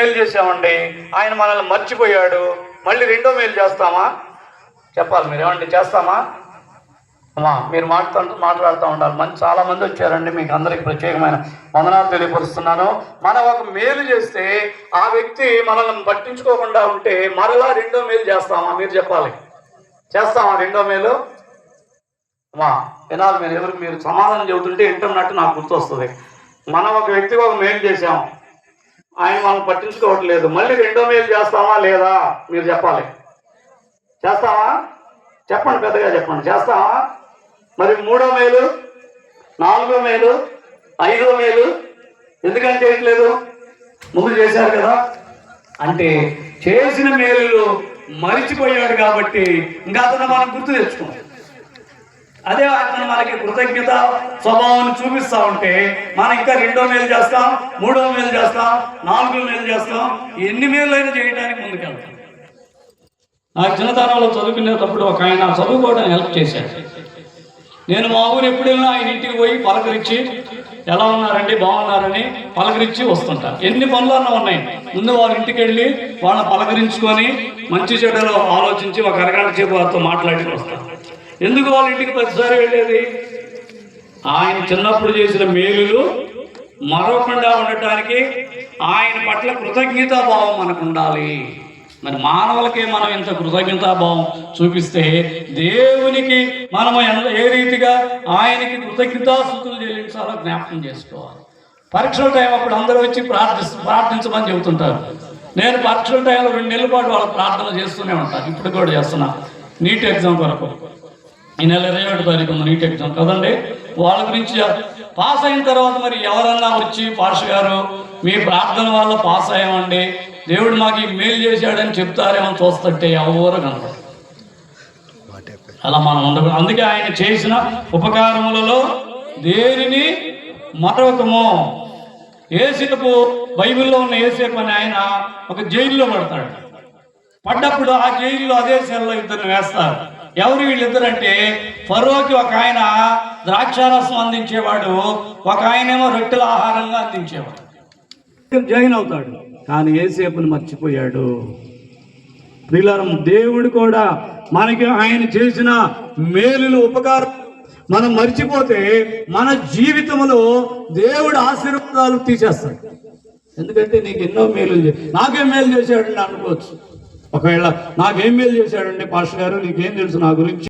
మేలు చేసామండి, ఆయన మనల్ని మర్చిపోయాడు, మళ్ళీ రెండో మేలు చేస్తామా? చెప్పాలి మీరు, ఏమండి చేస్తామా? అమ్మా మీరు మాట్లాడుతూ ఉండాలి. చాలామంది వచ్చారండి, మీకు అందరికి ప్రత్యేకమైన వందనాలు తెలియపరుస్తున్నాను. మనం ఒక మేలు చేస్తే ఆ వ్యక్తి మనల్ని పట్టించుకోకుండా ఉంటే మరలా రెండో మేలు చేస్తామా? మీరు చెప్పాలి, చేస్తామా రెండో మేలు? అమ్మా వినాలి మీరు, ఎవరికి మీరు సమాధానం చెబుతుంటే వింటున్నట్టు నాకు గుర్తొస్తుంది. మనం ఒక వ్యక్తికి ఒక మేలు చేసాం, ఆయన మనం పట్టించుకోవట్లేదు, మళ్ళీ రెండో మేలు చేస్తామా లేదా? మీరు చెప్పాలి, చేస్తామా? చెప్పండి, పెద్దగా చెప్పండి, చేస్తామా? మరి మూడో మేలు, నాలుగో మేలు, ఐదో మేలు ఎందుకని చేయట్లేదు? ముందు చేశారు కదా. అంటే చేసిన మేలు మరిచిపోయాడు కాబట్టి ఇంకా అతను మనం గుర్తు తెచ్చుకోండి. అదే అతను మనకి కృతజ్ఞత స్వభావాన్ని చూపిస్తూ ఉంటే మనం ఇంకా రెండో మేలు చేస్తాం, మూడో మేలు చేస్తాం, నాలుగో మేలు చేస్తాం, ఎన్ని మేలు అయినా చేయడానికి ముందుకెళ్తాం. నాకు చిన్నతనంలో చదువుకునేటప్పుడు ఒక ఆయన చదువుకోవడానికి హెల్ప్ చేశాడు. నేను మా ఊరు ఎప్పుడైనా ఆయన ఇంటికి పోయి పలకరించి ఎలా ఉన్నారండి, బాగున్నారని పలకరించి వస్తుంటాను. ఎన్ని పనులన్నా ఉన్నాయి, ముందు వారి ఇంటికి వెళ్ళి వాళ్ళని పలకరించుకొని మంచి చెడులో ఆలోచించి ఒక అరగంట సేపు వారితో మాట్లాడి వస్తాను. ఎందుకు వాళ్ళ ఇంటికి ప్రతిసారి వెళ్ళేది? ఆయన చిన్నప్పుడు చేసిన మేలులు మరవకుండా ఉండటానికి ఆయన పట్ల కృతజ్ఞతాభావం మనకు ఉండాలి. మరి మానవులకే మనం ఇంత కృతజ్ఞతాభావం చూపిస్తే దేవునికి మనం ఏ రీతిగా ఆయనకి కృతజ్ఞతాస్తుతులు చెల్లించాలో జ్ఞాపకం చేసుకోవాలి. పరీక్షల టైం అప్పుడు అందరూ వచ్చి ప్రార్థించమని చెబుతుంటారు. నేను పరీక్షల టైంలో 2 నెలల పాటు వాళ్ళ ప్రార్థన చేస్తూనే ఉంటాను, ఇప్పుడు కూడా చేస్తున్నా. నీట్ ఎగ్జామ్ కొరకు ఈ నెల 21వ తారీఖు ఉంది నీట్ ఎగ్జామ్ కదండి. వాళ్ళ గురించి పాస్ అయిన తర్వాత మరి ఎవరన్నా వచ్చి పాస్టర్ గారు మీ ప్రార్థన వల్ల పాస్ అయ్యామండి, దేవుడు మాకు ఈ మేలు చేశాడని చెప్తారేమో చూస్తుంటే ఎవరు కనపడదు. అలా మనం ఉండకూడదు. అందుకే ఆయన చేసిన ఉపకారములలో దేనిని మరొకము. యేసేపు, బైబిల్లో ఉన్న యేసేపు అని ఆయన ఒక జైల్లో పడతాడు. పడ్డప్పుడు ఆ జైల్లో అదే సెల్లో ఇద్దరిని వేస్తారు. ఎవరు వీళ్ళిద్దరంటే, ఫరోకి ఒక ఆయన ద్రాక్షారసం అందించేవాడు, ఒక ఆయనేమో రొట్టెల ఆహారంగా అందించేవాడు. జాయిన్ అవుతాడు, కానీ యేసేపుని మర్చిపోయాడు. ప్రియులారా, దేవుడు కూడా మనకి ఆయన చేసిన మేలులు, ఉపకారం మనం మర్చిపోతే మన జీవితంలో దేవుడు ఆశీర్వాదాలు తీసేస్తాడు. ఎందుకంటే నీకు ఎన్నో మేలు, నాకేం మేలు చేశాడండి అనుకోవచ్చు. ఒకవేళ నాకేం మేలు చేశాడండి పాస్టర్ గారు, నీకేం తెలుసు నా గురించి?